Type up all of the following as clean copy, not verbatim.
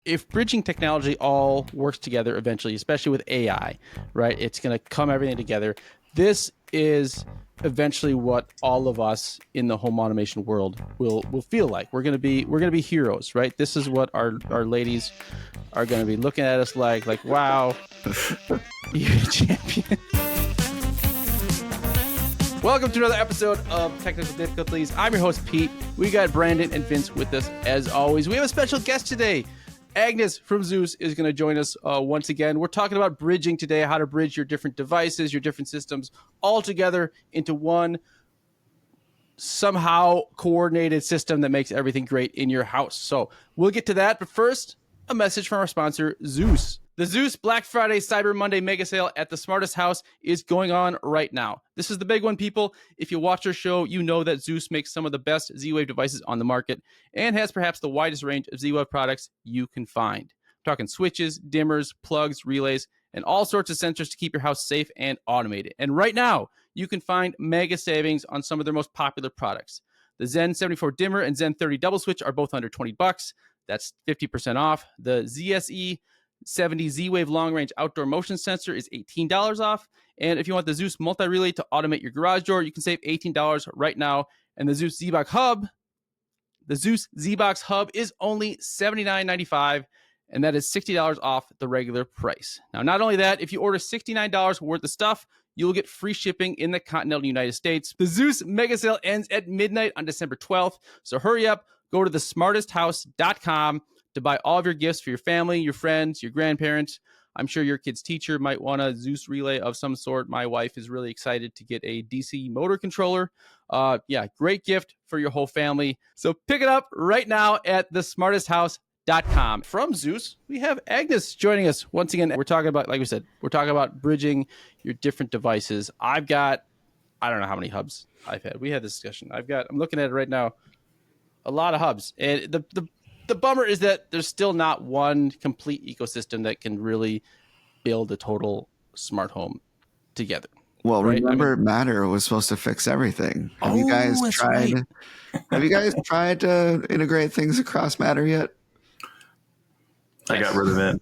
if bridging technology all works together eventually, especially with AI, right? It's going to come everything together. This is eventually what all of us in the home automation world will feel like. We're going to be heroes, right? This is what our ladies are going to be looking at us like, wow, you're a champion. Welcome to another episode of Technical Difficulties. I'm your host, Pete. We got Brandon and Vince with us as always. We have a special guest today. Agnes from Zeus is going to join us once again. We're talking about bridging today, how to bridge your different devices, your different systems all together into one somehow coordinated system that makes everything great in your house. So we'll get to that. But first, a message from our sponsor, Zeus. The Zeus Black Friday Cyber Monday mega sale at the Smartest House is going on right now. This is the big one, people. If you watch our show, you know that Zeus makes some of the best Z-Wave devices on the market and has perhaps the widest range of Z-Wave products you can find. We're talking switches, dimmers, plugs, relays, and all sorts of sensors to keep your house safe and automated. And right now, you can find mega savings on some of their most popular products. The Zen 74 dimmer and Zen 30 double switch are both under $20. That's 50% off. The ZSE 70 Z-Wave long-range outdoor motion sensor is $18 off. And if you want the Zeus multi-relay to automate your garage door, you can save $18 right now. And the Zeus Z-Box Hub, the Zeus Z-Box Hub is only $79.95, and that is $60 off the regular price. Now, not only that, if you order $69 worth of stuff, you will get free shipping in the continental United States. The Zeus mega sale ends at midnight on December 12th, so hurry up. Go to thesmartesthouse.com to buy all of your gifts for your family, your friends, your grandparents. I'm sure your kid's teacher might want a Zeus relay of some sort. My wife is really excited to get a DC motor controller. Great gift for your whole family. So pick it up right now at thesmartesthouse.com. From Zeus, we have Agnes joining us once again. We're talking about, like we said, we're talking about bridging your different devices. I don't know how many hubs I've had. We had this discussion. I'm looking at it right now. A lot of hubs. And the bummer is that there's still not one complete ecosystem that can really build a total smart home together. Well, right? Remember, Matter was supposed to fix everything. Have you guys tried? Right. Have you guys tried to integrate things across Matter yet? I got rid of it.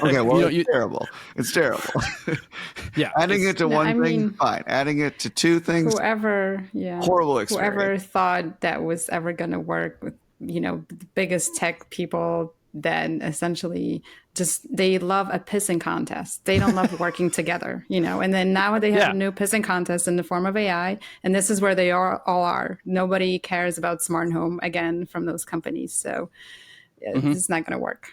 Okay, well, it's terrible. It's terrible. Yeah, adding it to one thing, fine. Adding it to two things, horrible experience. Whoever thought that was ever going to work with, the biggest tech people, then essentially they love a pissing contest. They don't love working together, and then now they have a new pissing contest in the form of AI. And this is where they all are. Nobody cares about smart home again from those companies. So it's not going to work.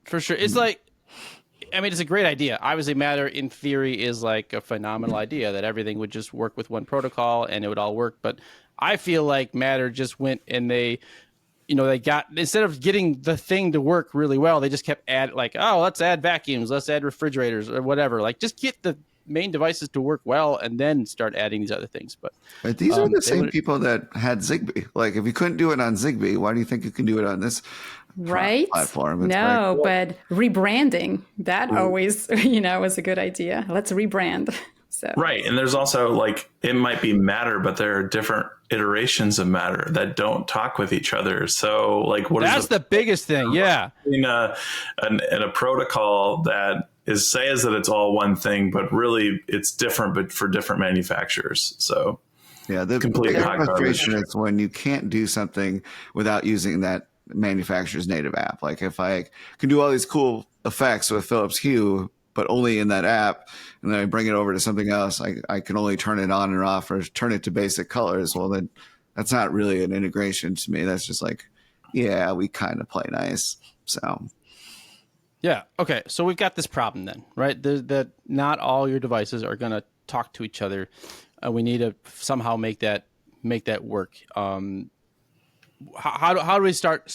For sure. It's it's a great idea. Obviously, Matter in theory is like a phenomenal idea that everything would just work with one protocol and it would all work. But I feel like Matter just went and they got, instead of getting the thing to work really well, they just kept let's add vacuums, let's add refrigerators or whatever. Like, just get the main devices to work well and then start adding these other things. But these are the same people that had Zigbee. Like, if you couldn't do it on Zigbee, why do you think you can do it on this platform? It's but rebranding, that always, was a good idea. Let's rebrand. So. Right. And there's also it might be Matter, but there are different iterations of Matter that don't talk with each other. So that's the biggest thing. Yeah. In a protocol that says that it's all one thing, but really it's different, but for different manufacturers. So the complete frustration is when you can't do something without using that manufacturer's native app. Like, if I can do all these cool effects with Philips Hue, but only in that app, and then I bring it over to something else, I can only turn it on and off or turn it to basic colors. Well, then that's not really an integration to me. That's just we kind of play nice. So yeah. Okay. So we've got this problem then, right? That not all your devices are going to talk to each other. We need to somehow make that work. How do we start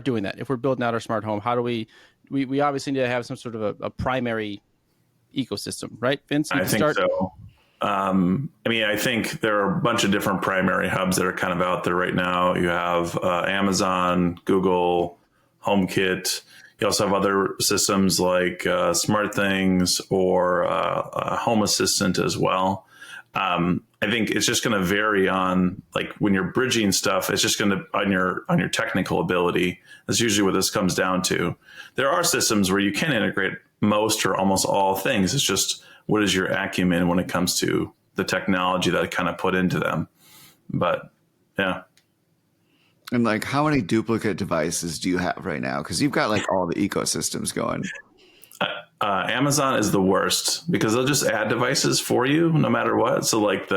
doing that? If we're building out our smart home, how do we obviously need to have some sort of a primary ecosystem, right, Vince? I think so. I think there are a bunch of different primary hubs that are kind of out there right now. You have Amazon, Google, HomeKit. You also have other systems like SmartThings or Home Assistant as well. I think it's just going to vary on like when you're bridging stuff. It's just going to on your technical ability. That's usually what this comes down to. There are systems where you can integrate most or almost all things. It's just what is your acumen when it comes to the technology that I kind of put into them. But yeah. And like, how many duplicate devices do you have right now? Because you've got like all the ecosystems going. Amazon is the worst because they'll just add devices for you no matter what. So like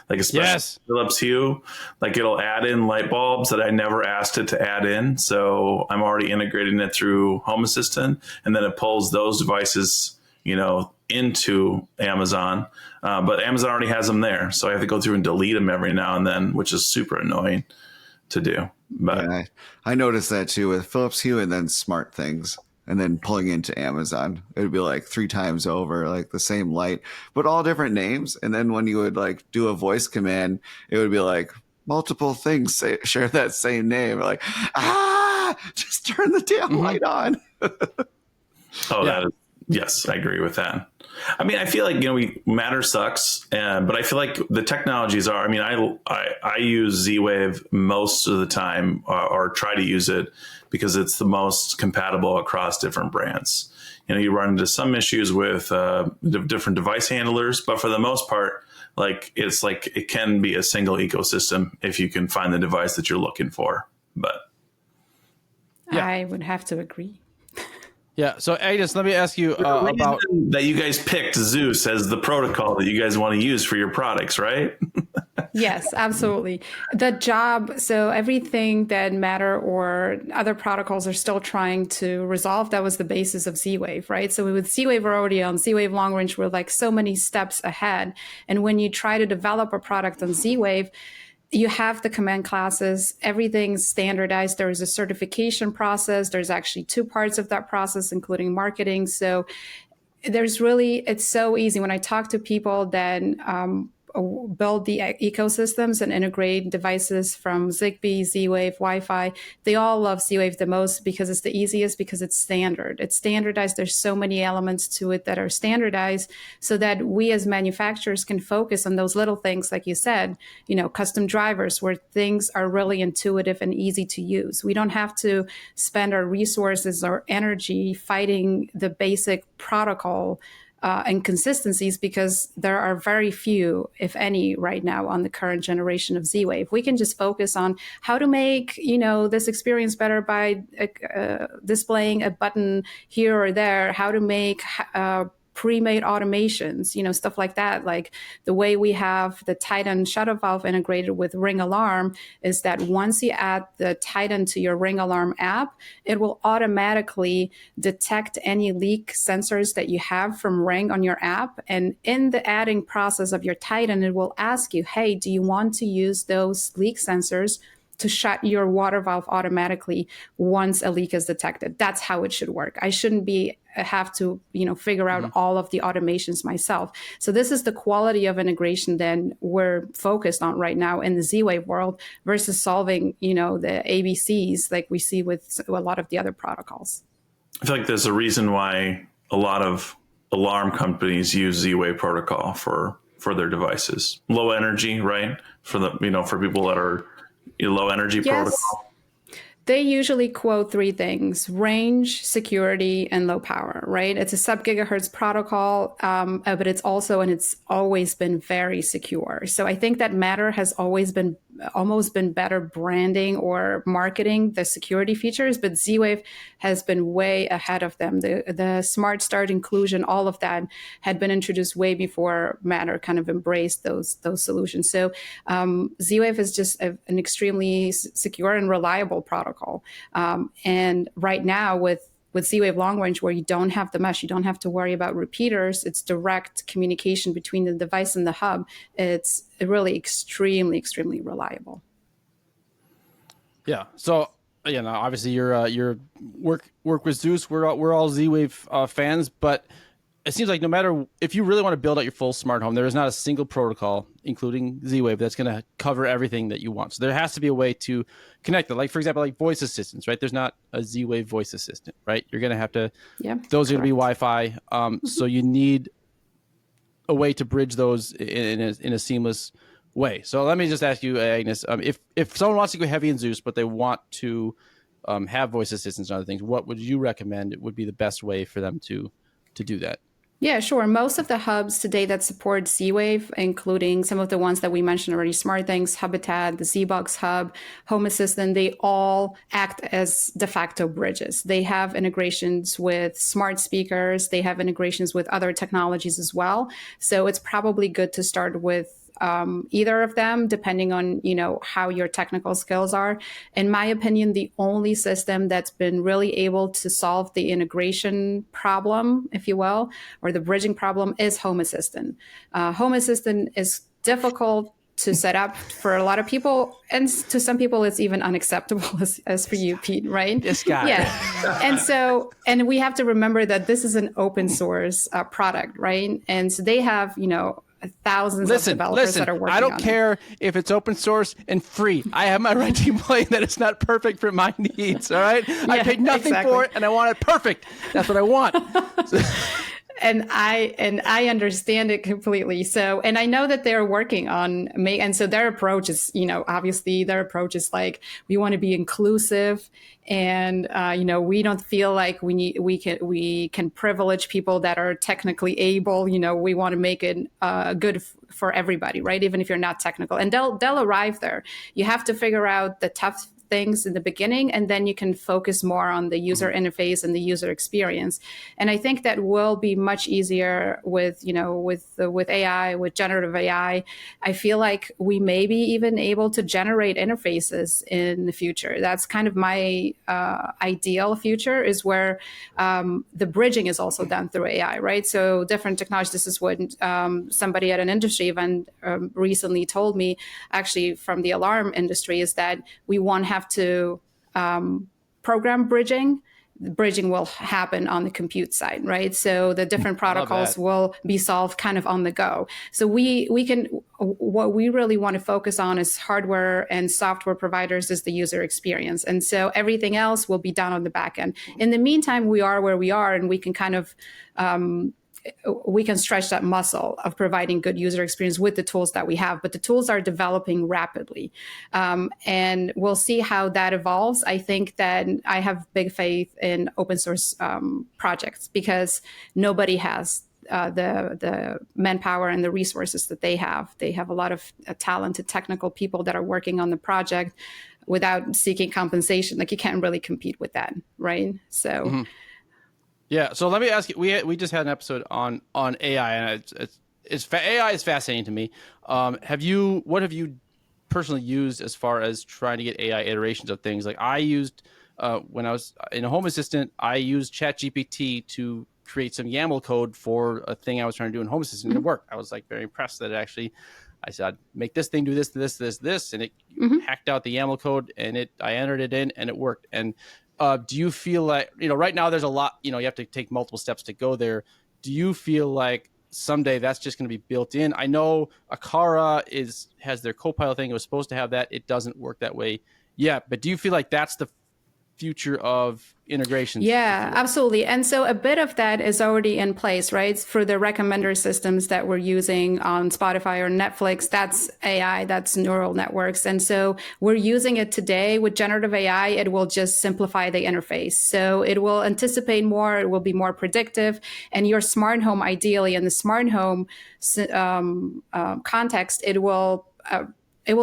especially Philips Hue, like it'll add in light bulbs that I never asked it to add in. So I'm already integrating it through Home Assistant, and then it pulls those devices, into Amazon. But Amazon already has them there, so I have to go through and delete them every now and then, which is super annoying to do. But yeah, I noticed that too with Philips Hue and then SmartThings. And then pulling into Amazon, it would be like 3 times over, like the same light, but all different names. And then when you would like do a voice command, it would be like multiple things share that same name. Like, just turn the damn light on. Yes, I agree with that. I mean, I feel like, Matter sucks, but I feel like the technologies are, I use Z-Wave most of the time or try to use it because it's the most compatible across different brands. You run into some issues with different device handlers, but for the most part, it can be a single ecosystem if you can find the device that you're looking for. But yeah. I would have to agree. Yeah. So Agnes, let me ask you about that. You guys picked Zeus as the protocol that you guys want to use for your products, right? Yes, absolutely. The job. So everything that Matter or other protocols are still trying to resolve, that was the basis of Z-Wave, right? So with Z-Wave, we're already on Z-Wave long range. We're like so many steps ahead. And when you try to develop a product on Z-Wave, you have the command classes, everything's standardized. There is a certification process. There's actually 2 parts of that process, including marketing. So it's so easy. When I talk to people that build the ecosystems and integrate devices from Zigbee, Z-Wave, Wi-Fi, they all love Z-Wave the most because it's the easiest, because it's standard. It's standardized. There's so many elements to it that are standardized so that we as manufacturers can focus on those little things, like you said, custom drivers where things are really intuitive and easy to use. We don't have to spend our resources or energy fighting the basic protocol and consistencies, because there are very few, if any, right now on the current generation of Z-Wave. We can just focus on how to make, this experience better by displaying a button here or there, how to make pre-made automations, stuff like that. Like the way we have the Titan shutter valve integrated with Ring Alarm is that once you add the Titan to your Ring Alarm app, it will automatically detect any leak sensors that you have from Ring on your app. And in the adding process of your Titan, it will ask you, hey, do you want to use those leak sensors to shut your water valve automatically once a leak is detected? That's how it should work. I shouldn't have to figure out all of the automations myself. So this is the quality of integration that we're focused on right now in the Z-Wave world versus solving the ABCs like we see with a lot of the other protocols. I feel like there's a reason why a lot of alarm companies use Z-Wave protocol for their devices. Low energy, right? For for people that are low energy protocol. They usually quote 3 things: range, security, and low power, right? It's a sub-gigahertz protocol, but it's always been very secure. So I think that Matter has almost been better branding or marketing the security features, but Z-Wave has been way ahead of them. The Smart Start inclusion, all of that had been introduced way before Matter kind of embraced those solutions. So Z-Wave is just an extremely secure and reliable protocol. And right now with Z-Wave long range, where you don't have the mesh, you don't have to worry about repeaters, it's direct communication between the device and the hub. It's really extremely, extremely reliable. Yeah. So obviously your work with Zeus, we're all Z-Wave fans, but it seems like no matter if you really want to build out your full smart home, there is not a single protocol, including Z-Wave, that's going to cover everything that you want. So there has to be a way to connect it. Like, for example, like voice assistants, right? There's not a Z-Wave voice assistant, right? You're going to have to, those are going to be Wi-Fi. So you need a way to bridge those in a seamless way. So let me just ask you, Agnes, if someone wants to go heavy in Zeus, but they want to have voice assistants and other things, what would you recommend would be the best way for them to do that? Yeah, sure. Most of the hubs today that support Z-Wave, including some of the ones that we mentioned already, SmartThings, Hubitat, the ZBox Hub, Home Assistant, they all act as de facto bridges. They have integrations with smart speakers. They have integrations with other technologies as well. So it's probably good to start with either of them, depending on, how your technical skills are. In my opinion, the only system that's been really able to solve the integration problem, if you will, or the bridging problem is Home Assistant. Home Assistant is difficult to set up for a lot of people, and to some people it's even unacceptable as for you, Pete, right? This guy. Yeah. And we have to remember that this is an open source product, right? And so they have, thousands of developers that are working on it. I don't care if it's open source and free. I have my right to complain that it's not perfect for my needs, all right? I paid nothing for it, and I want it perfect. That's what I want. And I understand it completely. So, and I know that they're working on and so their approach is, obviously their approach is like, we want to be inclusive, and we don't feel like we can privilege people that are technically able. We want to make it good for everybody, right? Even if you're not technical, and they'll arrive there. You have to figure out the tough things in the beginning, and then you can focus more on the user interface and the user experience. And I think that will be much easier with AI, with generative AI. I feel like we may be even able to generate interfaces in the future. That's kind of my ideal future, is where the bridging is also done through AI, right? So different technologies. This is what somebody at an industry event recently told me, actually from the alarm industry, is that we won't have to program bridging. The bridging will happen on the compute side, right? So the different protocols will be solved kind of on the go. So what we really want to focus on is hardware and software providers is the user experience. And so everything else will be done on the back end. In the meantime, we are where we are, and we can kind of we can stretch that muscle of providing good user experience with the tools that we have, but the tools are developing rapidly. And we'll see how that evolves. I think that I have big faith in open source projects, because nobody has the manpower and the resources that they have. They have a lot of talented technical people that are working on the project without seeking compensation. Like, you can't really compete with that, right? So. Mm-hmm. Yeah, so let me ask you. We just had an episode on AI, and AI is fascinating to me. What have you personally used as far as trying to get AI iterations of things? Like, I used when I was in a Home Assistant, I used ChatGPT to create some YAML code for a thing I was trying to do in Home Assistant, and it worked. I was like very impressed that it actually. I said, make this thing do this, this, this, this, and it hacked out the YAML code, and I entered it in, and it worked. And do you feel like, right now there's a lot, you have to take multiple steps to go there. Do you feel like someday that's just going to be built in? I know Akara has their Copilot thing. It was supposed to have that. It doesn't work that way yet. But do you feel like that's the future of integrations? Yeah, absolutely. And so a bit of that is already in place, right? For the recommender systems that we're using on Spotify or Netflix, that's AI, that's neural networks. And so we're using it today with generative AI. It will just simplify the interface. So it will anticipate more, it will be more predictive. And your smart home, ideally, in the smart home context, it will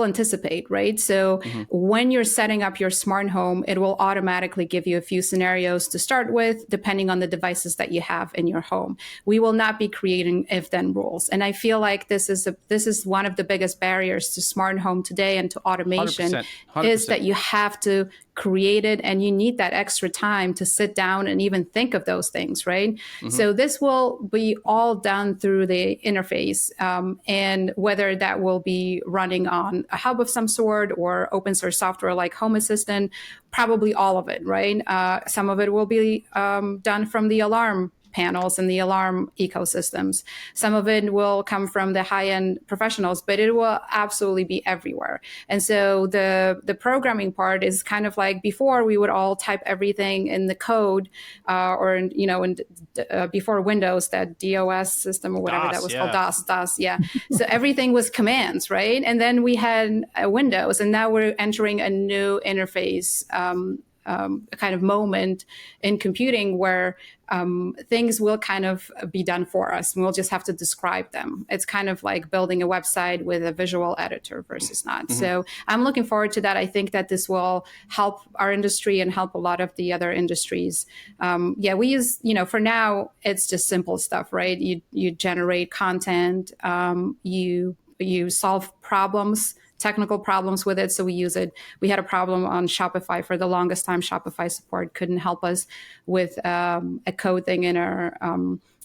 anticipate, right? So when you're setting up your smart home, it will automatically give you a few scenarios to start with, depending on the devices that you have in your home. We will not be creating if-then rules. And I feel like this is one of the biggest barriers to smart home today and to automation 100%. Is that you have to create it, and you need that extra time to sit down and even think of those things, right? So this will be all done through the interface, and whether that will be running on a hub of some sort or open source software like Home Assistant, probably all of it, right? Some of it will be done from the alarm panels and the alarm ecosystems. Some of it will come from the high-end professionals, but it will absolutely be everywhere. And so the programming part is kind of like before we would all type everything in the code before Windows, that DOS system or whatever that was called, DOS, yeah. So everything was commands, right? And then we had Windows, and now we're entering a new interface kind of moment in computing where things will kind of be done for us. We'll just have to describe them. It's kind of like building a website with a visual editor versus not. So I'm looking forward to that. I think that this will help our industry and help a lot of the other industries. We use, for now, it's just simple stuff, right? You generate content, you solve problems, technical problems with it. So we use it. We had a problem on Shopify for the longest time. Shopify support couldn't help us with a code thing in our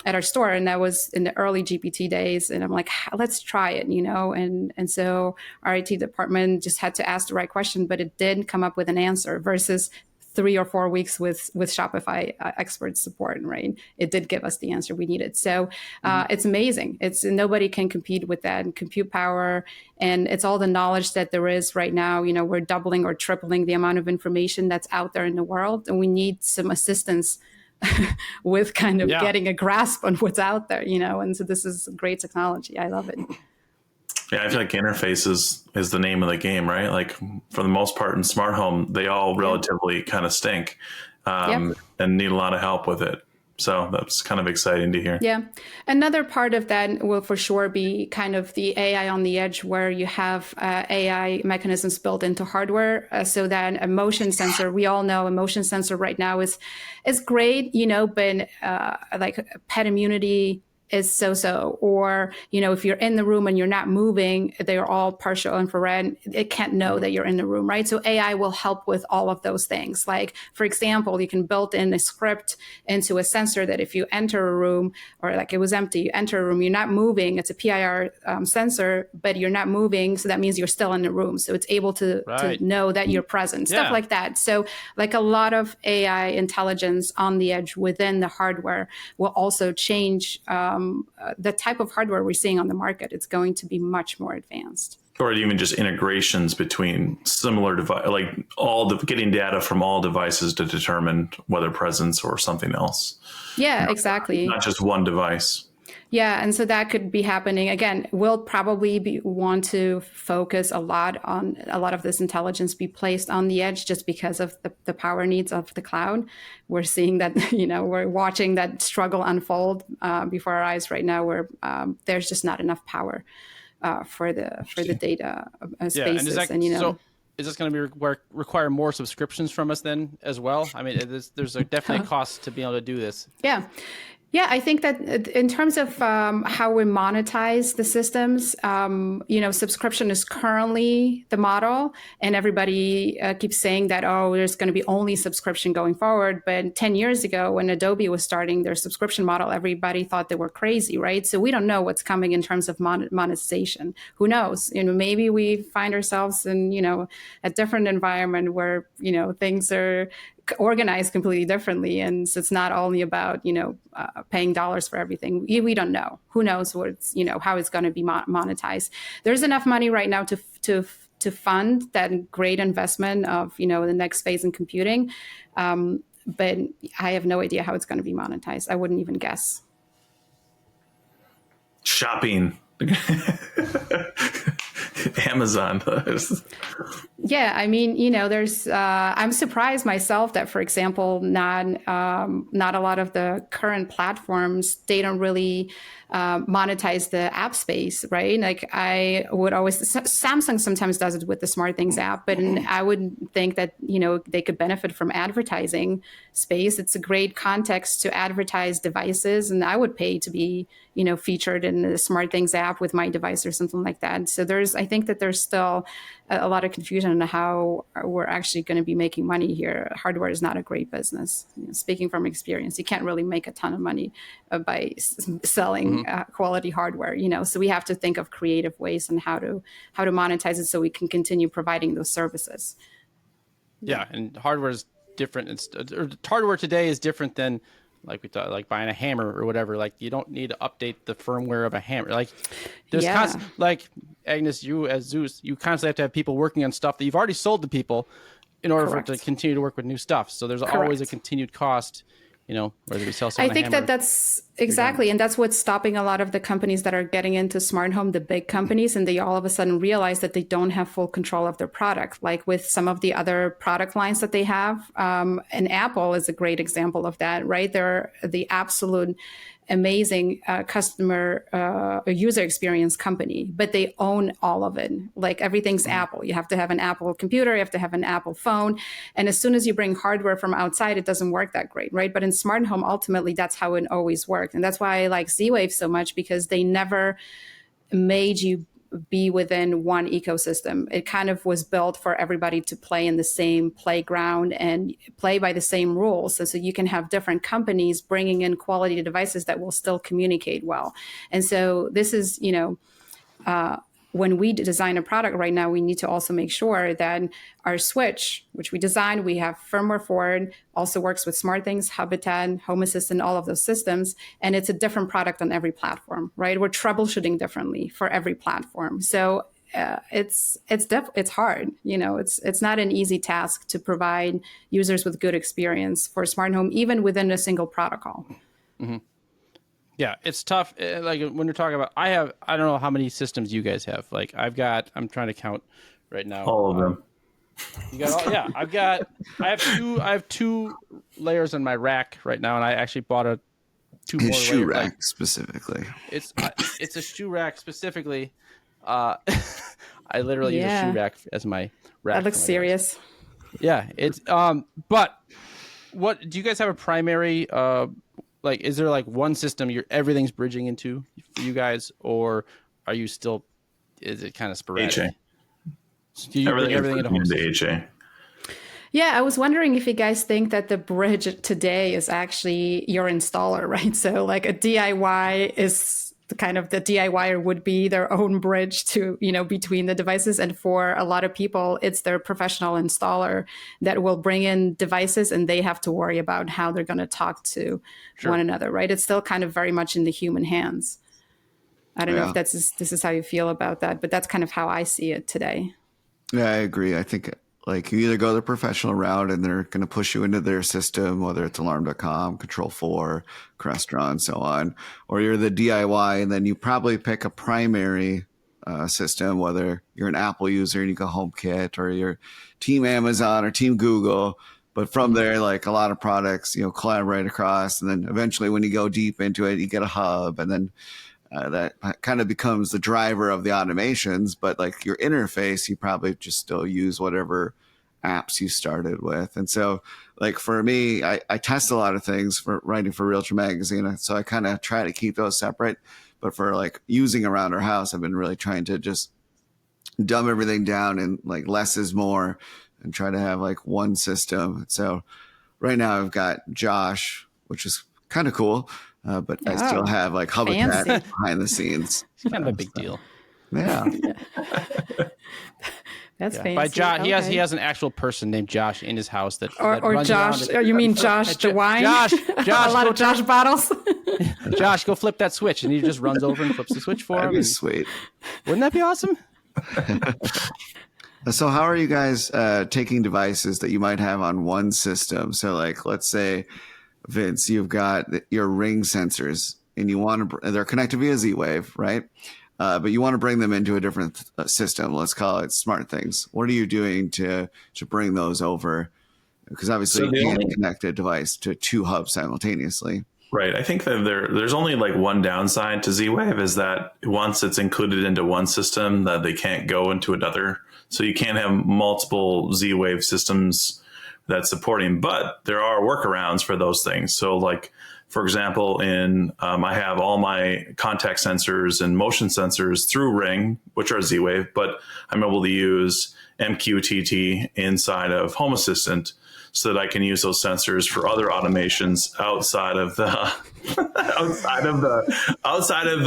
at our store. And that was in the early GPT days. And I'm like, let's try it, and so our IT department just had to ask the right question, but it did come up with an answer versus 3 or 4 weeks with Shopify expert support, right? It did give us the answer we needed. So it's amazing. Nobody can compete with that and compute power. And it's all the knowledge that there is right now. We're doubling or tripling the amount of information that's out there in the world. And we need some assistance with kind of getting a grasp on what's out there, and so this is great technology. I love it. Yeah, I feel like interface is the name of the game, right? Like for the most part in smart home, they all relatively kind of stink and need a lot of help with it. So that's kind of exciting to hear. Yeah. Another part of that will for sure be kind of the AI on the edge, where you have AI mechanisms built into hardware so that a motion sensor, we all know a motion sensor right now is great, but like pet immunity is so, or, if you're in the room and you're not moving, they're all partial infrared. It can't know that you're in the room, right? So AI will help with all of those things. Like, for example, you can build in a script into a sensor that if you enter a room or like it was empty, you enter a room, you're not moving. It's a PIR sensor, but you're not moving. So that means you're still in the room. So it's able to know that you're present, stuff like that. So like a lot of AI intelligence on the edge within the hardware will also change the type of hardware we're seeing on the market. It's going to be much more advanced. Or even just integrations between similar devices, like getting data from all devices to determine whether presence or something else. Yeah, exactly. Not just one device. Yeah, and so that could be happening. Again, we'll probably want to focus a lot of this intelligence be placed on the edge just because of the power needs of the cloud. We're seeing that, we're watching that struggle unfold before our eyes right now, where there's just not enough power for the data spaces. So is this going to require more subscriptions from us then as well? I mean, there's a definite cost to be able to do this. Yeah, I think that in terms of how we monetize the systems, subscription is currently the model, and everybody keeps saying that, there's going to be only subscription going forward. But 10 years ago, when Adobe was starting their subscription model, everybody thought they were crazy, right? So we don't know what's coming in terms of monetization. Who knows? Maybe we find ourselves in, a different environment where, things are organized completely differently, and so it's not only about paying dollars for everything. We don't know. Who knows what's how it's going to be monetized. There's enough money right now to fund that great investment of the next phase in computing, but I have no idea how it's going to be monetized. I wouldn't even guess. Shopping. Amazon. Yeah, I mean, there's. I'm surprised myself that, for example, not a lot of the current platforms, they don't really monetize the app space, right? Like I would always, Samsung sometimes does it with the SmartThings app, but I would think that they could benefit from advertising space. It's a great context to advertise devices, and I would pay to be featured in the SmartThings app with my device or something like that. So I think that there's still a lot of confusion on how we're actually going to be making money here. Hardware is not a great business. Speaking from experience, you can't really make a ton of money by selling quality hardware. So we have to think of creative ways on how to monetize it so we can continue providing those services. Yeah, and hardware is different. Hardware today is different than like we thought, like buying a hammer or whatever. Like you don't need to update the firmware of a hammer. Like there's like Agnes, you as Zeus, you constantly have to have people working on stuff that you've already sold to people in order for it to continue to work with new stuff. So there's always a continued cost, you know, whether we sell something. I think that's exactly. And that's what's stopping a lot of the companies that are getting into smart home, the big companies, and they all of a sudden realize that they don't have full control of their product. Like with some of the other product lines that they have, and Apple is a great example of that, right? They're the absolute amazing customer user experience company, but they own all of it. Like everything's Apple. You have to have an Apple computer, you have to have an Apple phone. And as soon as you bring hardware from outside, it doesn't work that great, right? But in smart home, ultimately, that's how it always worked. And that's why I like Z-Wave so much, because they never made you be within one ecosystem. It kind of was built for everybody to play in the same playground and play by the same rules. So you can have different companies bringing in quality devices that will still communicate well. And so this is, you know, when we design a product right now, we need to also make sure that our switch, which we designed, we have firmware for it, also works with SmartThings, Hubitat, Home Assistant, all of those systems. And it's a different product on every platform, right? We're troubleshooting differently for every platform. So it's hard. You know, it's not an easy task to provide users with good experience for smart home, even within a single protocol. Mm-hmm. Yeah, it's tough. Like when you're talking about, I don't know how many systems you guys have. Like I'm trying to count right now. All of them. You got all, yeah. I have two layers on my rack right now, and I actually bought two more shoe layers. rack like, specifically. It's a shoe rack specifically. I literally use a shoe rack as my rack. That looks serious. Yeah, it's but what do you guys have a primary like, is there like one system everything's bridging into for you guys, or are you still, is it kind of sporadic? HA. So do you bring everything into home HA? Yeah, I was wondering if you guys think that the bridge today is actually your installer, right? So like a DIY is kind of the DIYer would be their own bridge to, you know, between the devices. And for a lot of people, it's their professional installer that will bring in devices and they have to worry about how they're going to talk to one another, right? It's still kind of very much in the human hands. I don't know if this is how you feel about that, but that's kind of how I see it today. Yeah, I agree. I think like you either go the professional route and they're going to push you into their system, whether it's alarm.com, Control4, Crestron, and so on, or you're the DIY and then you probably pick a primary system, whether you're an Apple user and you go HomeKit, or you're Team Amazon or Team Google. But from there, like a lot of products, you know, collaborate across. And then eventually when you go deep into it, you get a hub, and then that kind of becomes the driver of the automations. But like your interface, you probably just still use whatever apps you started with. And so like for me, I test a lot of things for writing for Realtor Magazine. So I kind of try to keep those separate. But for like using around our house, I've been really trying to just dumb everything down, and like less is more, and try to have like one system. So right now I've got Josh, which is kind of cool. But I still have like Hubitat behind the scenes. It's kind of a big deal. Yeah. That's fancy. By Josh, he has an actual person named Josh in his house that runs Josh. You mean Josh the wine? Josh, a lot of Josh bottles. Josh, go flip that switch, and he just runs over and flips the switch for him. That'd be sweet. Wouldn't that be awesome? So how are you guys taking devices that you might have on one system? So like, let's say, Vince, you've got your Ring sensors and you want to, they're connected via Z-Wave, right? But you want to bring them into a different system. Let's call it SmartThings. What are you doing to bring those over? Because obviously you can't connect a device to two hubs simultaneously. Right. I think that there's only like one downside to Z-Wave, is that once it's included into one system, that they can't go into another. So you can't have multiple Z-Wave systems that's supporting, but there are workarounds for those things. So like, for example, I have all my contact sensors and motion sensors through Ring, which are Z-Wave, but I'm able to use MQTT inside of Home Assistant so that I can use those sensors for other automations outside of the outside of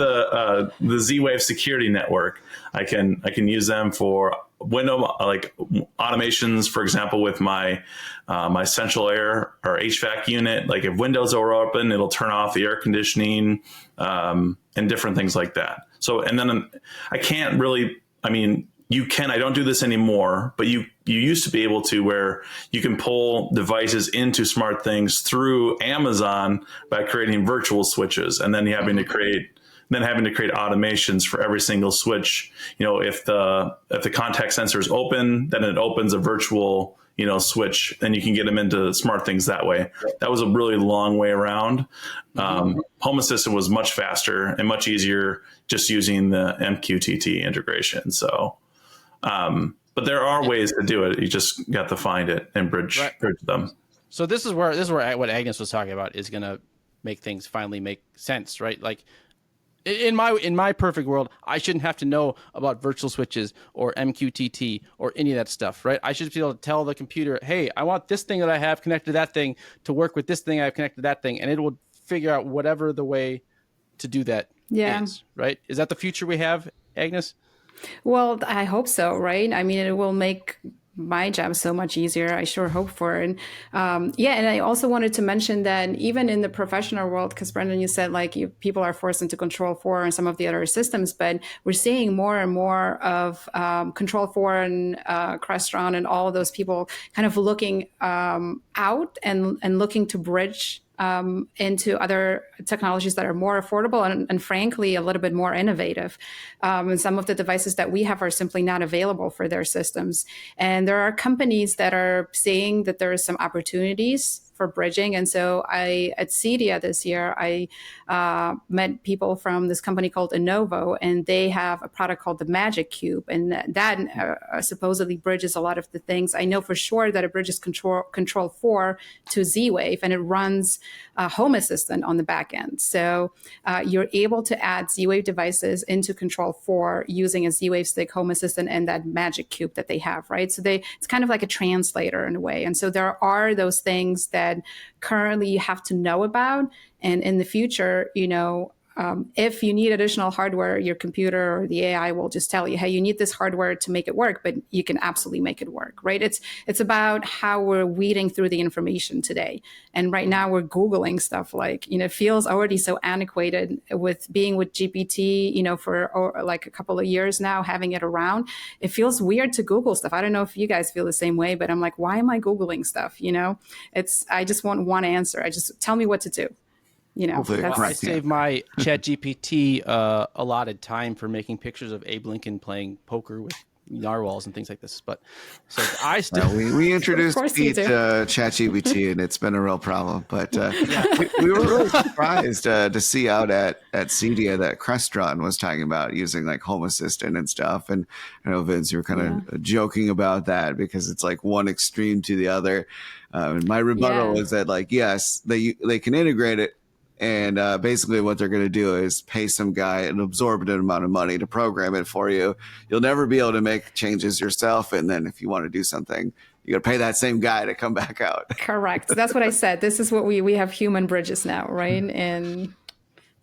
the Z-Wave security network. I can use them for window like automations, for example, with my my central air or HVAC unit. Like if windows are open, it'll turn off the air conditioning and different things like that. So, and then I can't really, I mean, you can, I don't do this anymore, but you used to be able to, where you can pull devices into SmartThings through Amazon by creating virtual switches, and then having to create automations for every single switch. You know, if the contact sensor is open, then it opens a virtual, you know, switch, and you can get them into SmartThings that way. That was a really long way around. Home Assistant was much faster and much easier just using the MQTT integration. So, but there are ways to do it. You just got to find it and bridge them. So this is where what Agnes was talking about is going to make things finally make sense, right? Like in my perfect world, I shouldn't have to know about virtual switches or MQTT or any of that stuff, right? I should be able to tell the computer, hey, I want this thing that I have connected to that thing to work with this thing I have connected to that thing, and it will figure out whatever the way to do that is, right? Is that the future we have, Agnes? Well, I hope so, right? I mean, it will make my job so much easier. I sure hope for it. And I also wanted to mention that even in the professional world, because Brendan, you said like people are forced into Control 4 and some of the other systems, but we're seeing more and more of Control 4 and Crestron and all of those people kind of looking out and looking to bridge into other technologies that are more affordable and frankly, a little bit more innovative. And some of the devices that we have are simply not available for their systems. And there are companies that are seeing that there are some opportunities for bridging. And so at CEDIA this year, I met people from this company called Innovo, and they have a product called the Magic Cube. And that supposedly bridges a lot of the things. I know for sure that it bridges Control 4 to Z-Wave, and it runs Home Assistant on the back end. So you're able to add Z-Wave devices into Control 4 using a Z-Wave stick, Home Assistant, and that Magic Cube that they have, right? So it's kind of like a translator in a way. And so there are those things that currently you have to know about. And in the future, you know, if you need additional hardware, your computer or the AI will just tell you, hey, you need this hardware to make it work, but you can absolutely make it work, right? It's about how we're weeding through the information today. And right now we're Googling stuff like, you know, it feels already so antiquated with being with GPT, you know, for like a couple of years now, having it around. It feels weird to Google stuff. I don't know if you guys feel the same way, but I'm like, why am I Googling stuff? You know, I just want one answer. Tell me what to do. You know, I save my ChatGPT allotted time for making pictures of Abe Lincoln playing poker with narwhals and things like this. But so I still we introduced Pete ChatGPT, and it's been a real problem. But we were really surprised to see out at CEDIA that Crestron was talking about using like Home Assistant and stuff. And I know, Vince, you were kind of joking about that because it's like one extreme to the other. And my rebuttal is that like, yes, they can integrate it. And basically what they're going to do is pay some guy an exorbitant amount of money to program it for you. You'll never be able to make changes yourself. And then if you want to do something, you got to pay that same guy to come back out. Correct. That's what I said. This is what we have human bridges now, right? And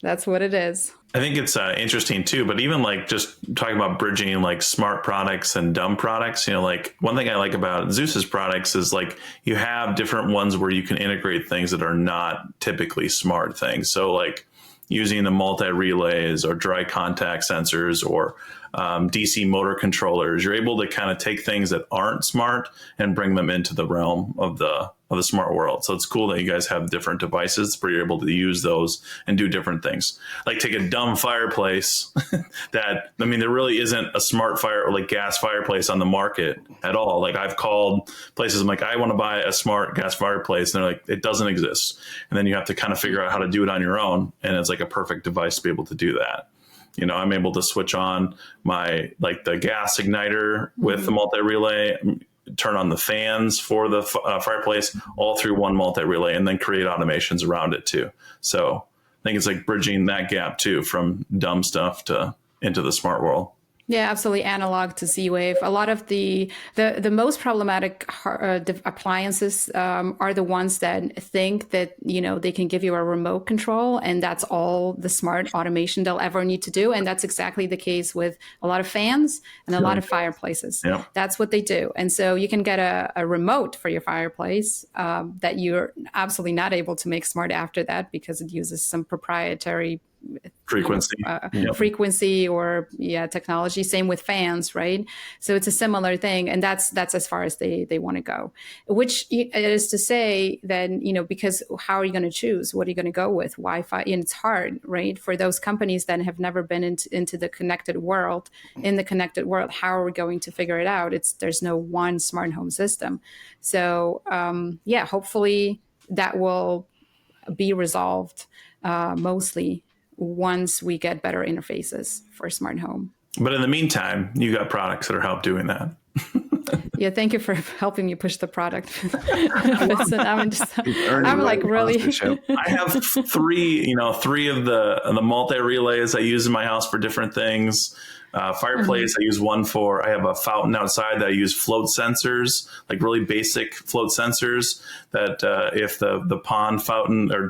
that's what it is. I think it's interesting too, but even like just talking about bridging like smart products and dumb products, you know, like one thing I like about Zeus's products is like you have different ones where you can integrate things that are not typically smart things. So like using the multi-relays or dry contact sensors or DC motor controllers, you're able to kind of take things that aren't smart and bring them into the realm of the smart world. So it's cool that you guys have different devices where you're able to use those and do different things. Like take a dumb fireplace that, I mean, there really isn't a smart fire or like gas fireplace on the market at all. Like I've called places, I'm like, I want to buy a smart gas fireplace. And they're like, it doesn't exist. And then you have to kind of figure out how to do it on your own. And it's like a perfect device to be able to do that. You know, I'm able to switch on my, like the gas igniter with the multi-relay, turn on the fans for the fireplace all through one multi-relay, and then create automations around it too. So I think it's like bridging that gap too, from dumb stuff into the smart world. Yeah, absolutely. Analog to Z-Wave. A lot of the most problematic appliances are the ones that think that, they can give you a remote control and that's all the smart automation they'll ever need to do. And that's exactly the case with a lot of fans and a lot of fireplaces. Yep. That's what they do. And so you can get a remote for your fireplace that you're absolutely not able to make smart after that because it uses some proprietary frequency or technology. Same with fans, right? So it's a similar thing, and that's as far as they want to go. Which is to say that because how are you going to choose? What are you going to go with? Wi-Fi, and it's hard, right? For those companies that have never been into the connected world. In the connected world, how are we going to figure it out? There's no one smart home system. So hopefully that will be resolved mostly once we get better interfaces for smart home. But in the meantime, you got products that are help doing that. Yeah, thank you for helping me push the product. Listen, I'm like really. I have three of the multi-relays I use in my house for different things. Fireplace, I use one for. I have a fountain outside that I use float sensors, like really basic float sensors. That if the pond fountain or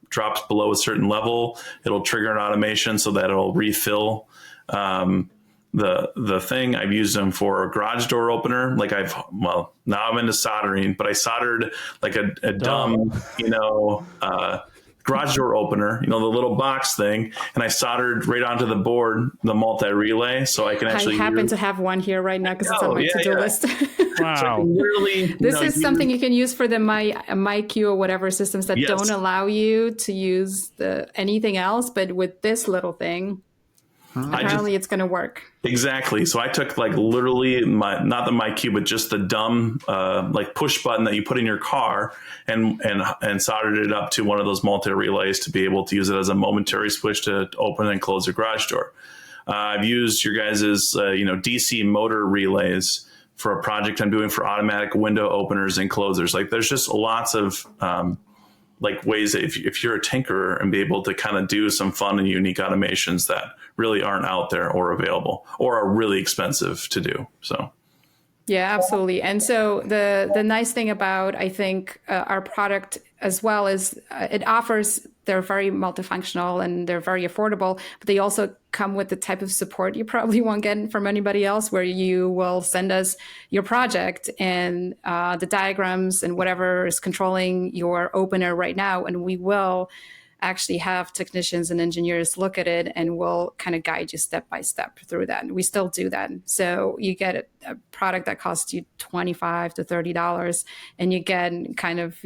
drops below a certain level, it'll trigger an automation so that it'll refill the thing. I've used them for a garage door opener. Like now I'm into soldering, but I soldered like a dumb, garage door opener, the little box thing, and I soldered right onto the board the multi-relay, so I can actually. I happen to have one here right now because it's on my to-do list. Wow! So this is something you can use for the MyQ or whatever systems that don't allow you to use anything else, but with this little thing. Apparently it's going to work. Exactly. So I took like literally not the MyQ, but just the dumb like push button that you put in your car and soldered it up to one of those multi-relays to be able to use it as a momentary switch to open and close the garage door. I've used your guys' DC motor relays for a project I'm doing for automatic window openers and closers. Like there's just lots of like ways that if you're a tinkerer and be able to kind of do some fun and unique automations that really aren't out there or available or are really expensive to do. So. Yeah, absolutely. And so the nice thing about, I think, our product as well is they're very multifunctional and they're very affordable, but they also come with the type of support you probably won't get from anybody else, where you will send us your project and the diagrams and whatever is controlling your opener right now, and we will actually have technicians and engineers look at it and we'll kind of guide you step by step through that. And we still do that. So you get a product that costs you $25 to $30 and you get kind of,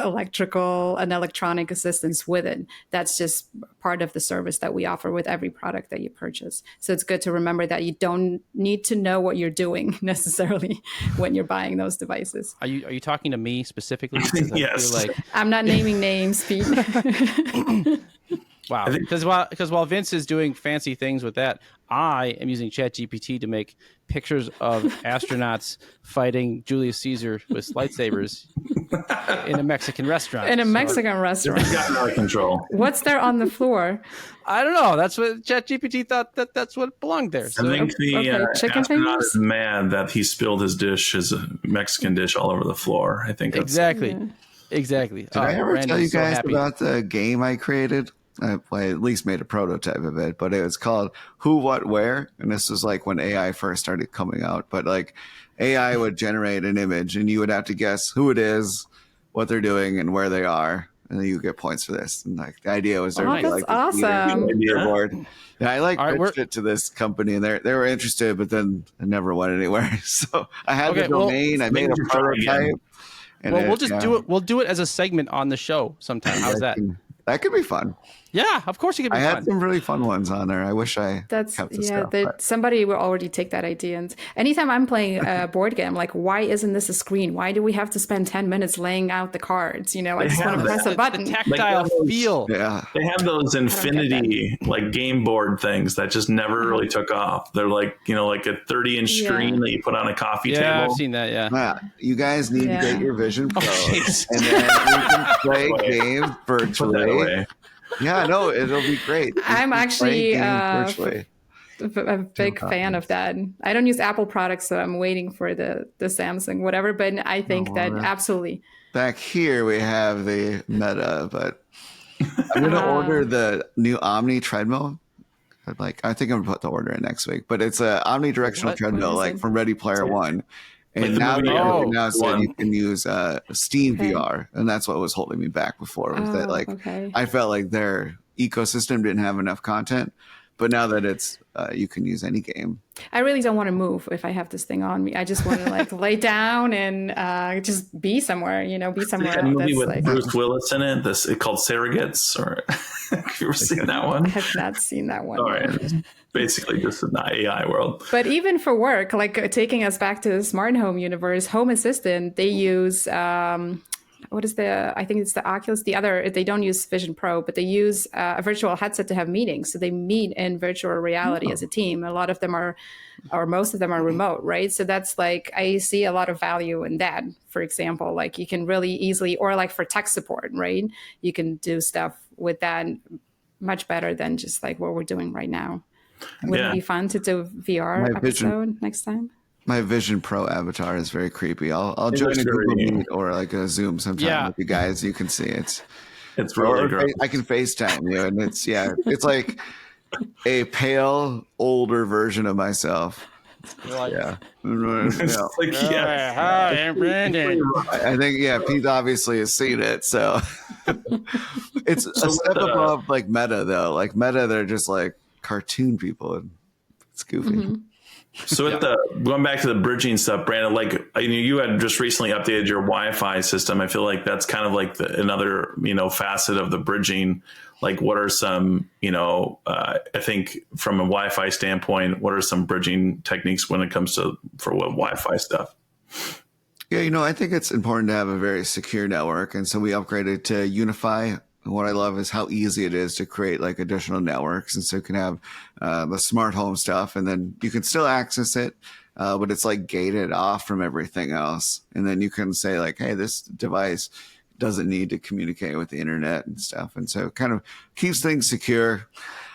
electrical and electronic assistance with it. That's just part of the service that we offer with every product that you purchase. So it's good to remember that you don't need to know what you're doing necessarily when you're buying those devices. Are you talking to me specifically? Yes. I'm not naming names, Pete. Wow. Because while Vince is doing fancy things with that, I am using ChatGPT to make pictures of astronauts fighting Julius Caesar with lightsabers in a Mexican restaurant. Mexican restaurant. It's gotten out of control. What's there on the floor? I don't know. That's what ChatGPT thought that's what belonged there. So. I think the chicken astronaut fingers? is mad that he spilled his dish, his Mexican dish, all over the floor. I think that's exactly. Exactly. Did I ever tell you guys about the game I created? I at least made a prototype of it, but it was called Who, What, Where. And this was like when AI first started coming out. But like AI would generate an image and you would have to guess who it is, what they're doing, and where they are. And then you get points for this. And like the idea was there'd be like awesome. Leaderboard. Yeah, I pitched it to this company and they were interested, but then it never went anywhere. So I had the domain, I made a prototype. Well, we'll just do it. We'll do it as a segment on the show sometime. How's that? That could be fun. Yeah, of course it could be fun. I had some really fun ones on there. I wish I kept this stuff. Somebody will already take that idea. And anytime I'm playing a board game, I'm like, why isn't this a screen? Why do we have to spend 10 minutes laying out the cards? I just want to press a button. The tactile feel. Yeah. They have those infinity like game board things that just never really took off. They're like, like a 30-inch screen that you put on a coffee table. Yeah, I've seen that, yeah. You guys need to get your Vision Pro. And then we can play games virtually. Yeah, no, it'll be great. I'm actually a big fan of that. I don't use Apple products, so I'm waiting for the Samsung, whatever. But I think that absolutely. Back here we have the Meta, but I'm gonna order the new Omni treadmill. I think I'm gonna put the order in next week. But it's a omnidirectional treadmill, like from Ready Player One. And now said you can use Steam VR, and that's what was holding me back before. Was that I felt like their ecosystem didn't have enough content, but now that it's you can use any game. I really don't want to move if I have this thing on me. I just want to lay down and just be somewhere. Be somewhere. A movie with Bruce Willis in it. It's called Surrogates. Or have you ever seen that one? I have not seen that one. All right. Basically just an AI world. But even for work, taking us back to the smart home universe, Home Assistant, they use I think it's the Oculus. They don't use Vision Pro, but they use a virtual headset to have meetings. So they meet in virtual reality as a team. A lot of them are, or most of them are remote, right? So that's I see a lot of value in that. For example, you can really easily, or for tech support, right? You can do stuff with that much better than just what we're doing right now. Would it be fun to do VR episode next time? My Vision Pro avatar is very creepy. I'll join a Google Meet or a Zoom sometime with you guys. You can see it's really great. I can FaceTime you, and it's like a pale, older version of myself. Hi, I'm Brandon. I think Pete obviously has seen it, so it's a step above Meta though. Meta, they're just cartoon people, and it's goofy. Mm-hmm. So with going back to the bridging stuff, Brandon, you had just recently updated your Wi-Fi system. I feel like that's kind of another, facet of the bridging. What are some, I think from a Wi-Fi standpoint, what are some bridging techniques when it comes to Wi-Fi stuff? Yeah, I think it's important to have a very secure network. And so we upgraded to Unify. And what I love is how easy it is to create additional networks. And so you can have the smart home stuff, and then you can still access it, but it's gated off from everything else. And then you can say hey, this device doesn't need to communicate with the internet and stuff. And so it kind of keeps things secure.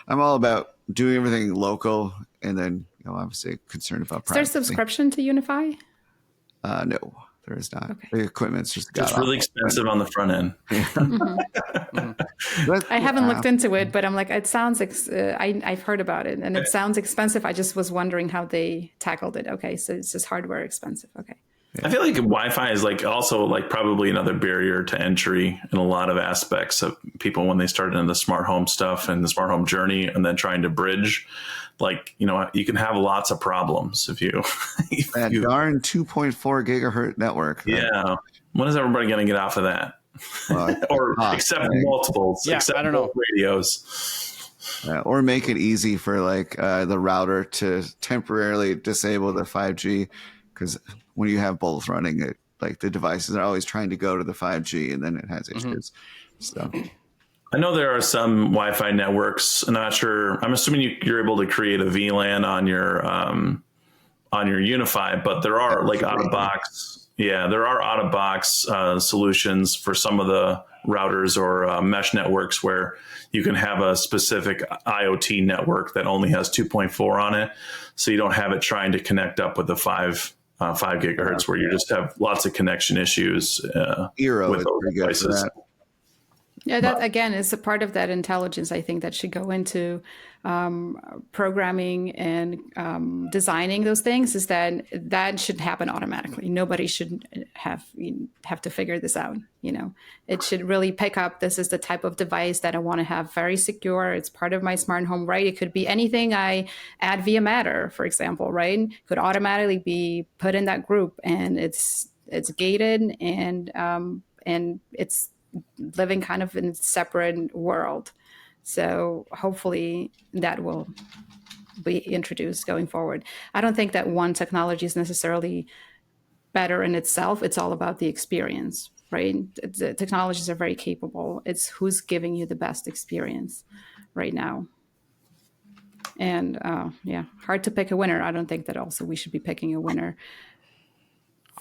I'm all about doing everything local, and then obviously concerned about privacy. Is there subscription to Unify? No. There is not. Okay. The equipment's just really expensive on the front end. I haven't looked into it, but I'm it sounds. I've heard about it, and it sounds expensive. I just was wondering how they tackled it. Okay, so it's just hardware expensive. Okay. I feel Wi-Fi is also probably another barrier to entry in a lot of aspects of people when they started in the smart home stuff and the smart home journey, and then trying to bridge. You can have lots of problems if you that darn 2.4 gigahertz network. Yeah, when is everybody going to get off of that? Or accept multiples? Yeah, I don't know. Radios. Or make it easy for the router to temporarily disable the 5G, because when you have both running, it the devices are always trying to go to the 5G, and then it has issues. So. I know there are some Wi-Fi networks. I'm not sure. I'm assuming you're able to create a VLAN on your Unify, but there are out of box. Yeah, there are out of box solutions for some of the routers or mesh networks where you can have a specific IoT network that only has 2.4 on it, so you don't have it trying to connect up with the 5 gigahertz where you just have lots of connection issues with those devices. Yeah, that again is a part of that intelligence, I think, that should go into programming and designing those things, is that should happen automatically. Nobody should have to figure this out. It should really pick up, this is the type of device that I want to have very secure. It's part of my smart home, right? It could be anything I add via Matter, for example, right? Could automatically be put in that group, and it's gated and it's living kind of in a separate world. So hopefully that will be introduced going forward. I don't think that one technology is necessarily better in itself. It's all about the experience, right? The technologies are very capable. It's who's giving you the best experience right now. And hard to pick a winner. I don't think that also we should be picking a winner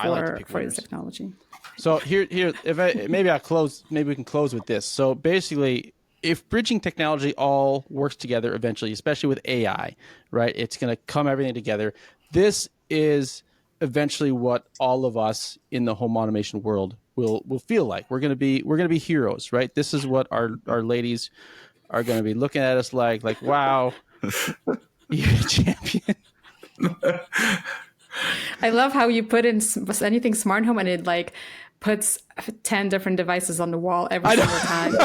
for this technology. So here, maybe we can close with this. So basically, if bridging technology all works together eventually, especially with AI, right? It's going to come everything together. This is eventually what all of us in the home automation world will feel like. We're going to be heroes, right? This is what our ladies are going to be looking at us like, wow, you're a champion. I love how you put in anything smart home and it like puts 10 different devices on the wall every single time.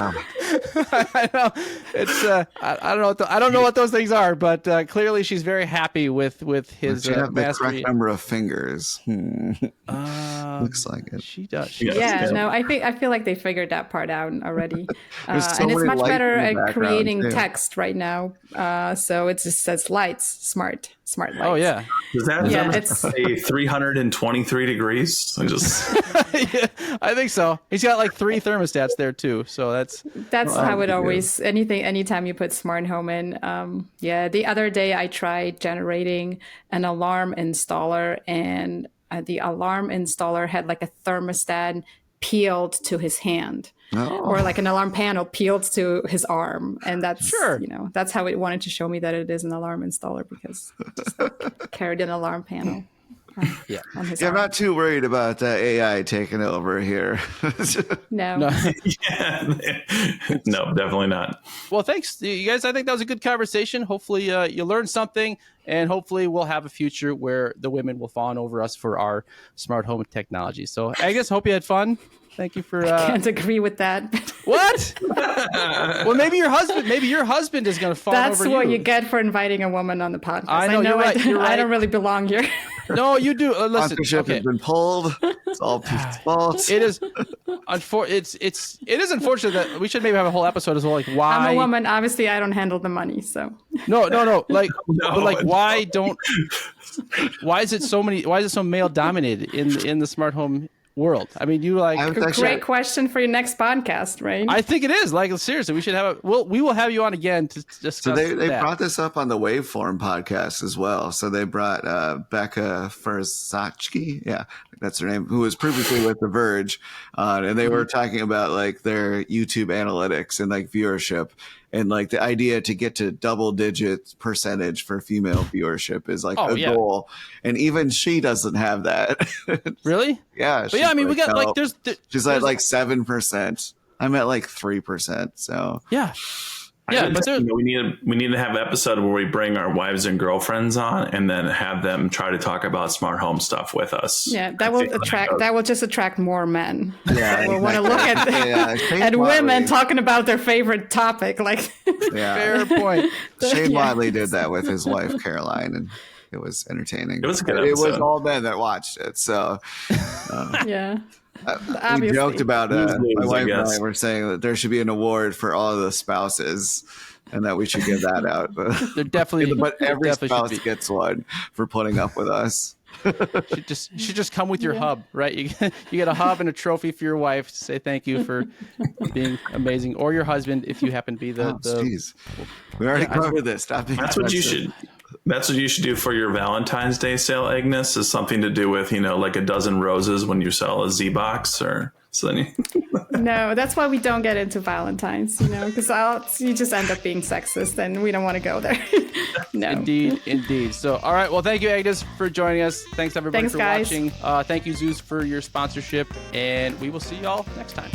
I know. It's I don't know. I don't know what those things are, but clearly she's very happy with his She have the mastery. correct number of fingers. Looks like it. She does. No, I feel like they figured that part out already, There's so and it's many much lights better in the at background, creating too. text right now. So it just says lights, smart lights. Oh yeah. Does that Yeah, it's say 323 degrees? Yeah, I think so. He's got like 3 thermostats there too, so that's how it always anytime you put smart home in. The other day I tried generating an alarm installer, and the alarm installer had like a thermostat peeled to his hand. Or like an alarm panel peeled to his arm, and that's that's how it wanted to show me that it is an alarm installer, because it just carried an alarm panel. On his I'm arm. not too worried about AI taking over here. No. No, definitely not. Well, thanks, you guys. I think that was a good conversation. Hopefully, you learned something, and hopefully, we'll have a future where the women will fawn over us for our smart home technology. So, Agnes, hope you had fun. Thank you for. Can't agree with that. What? Well, maybe your husband is going to fawn over you. That's what you get for inviting a woman on the podcast. I know, you're right. I don't really belong here. No, you do. Listen, Sponsorship has been pulled. It's all Pete's fault. It is. It is unfortunate that we should maybe have a whole episode as well. Like, why? I'm a woman. Obviously, I don't handle the money. So. No. Like, but like, why don't? Why is it so male dominated in the smart home world? I mean, Great question for your next podcast, right? I think it is. Like, seriously, we should have we will have you on again to discuss. So they that. brought this up on the Waveform podcast as well. So they brought Becca Ferzachki, yeah, that's her name, who was previously with The Verge, and they were talking about like their YouTube analytics and like viewership. And like the idea to get to double-digit percentage for female viewership is like a goal, and even she doesn't have that. Really? Yeah. But yeah, I mean, we got like she's at like 7%. I'm at like 3%. So yeah. But we need to have an episode where we bring our wives and girlfriends on, and then have them try to talk about smart home stuff with us. Yeah, that will just attract more men. Yeah, we'll want to look at women talking about their favorite topic. Like, fair point. Shane Wadley did that with his wife Caroline, and it was entertaining. It was a good episode. It was all men that watched it. So yeah. We joked about my wife and I I were saying that there should be an award for all the spouses, and that we should give that out. But every spouse gets one for putting up with us. You should just come with your hub, right? You get a hub and a trophy for your wife to say thank you for being amazing, or your husband if you happen to be the. We already covered this. Stop. That's what you should. That's what you should do for your Valentine's Day sale, Agnes, is something to do with, like a dozen roses when you sell a Z box or something. No, that's why we don't get into Valentine's, because you just end up being sexist, and we don't want to go there. No. Indeed. So, all right. Well, thank you, Agnes, for joining us. Thanks, everybody, for guys. watching. Thank you, Zeus, for your sponsorship, and we will see you all next time.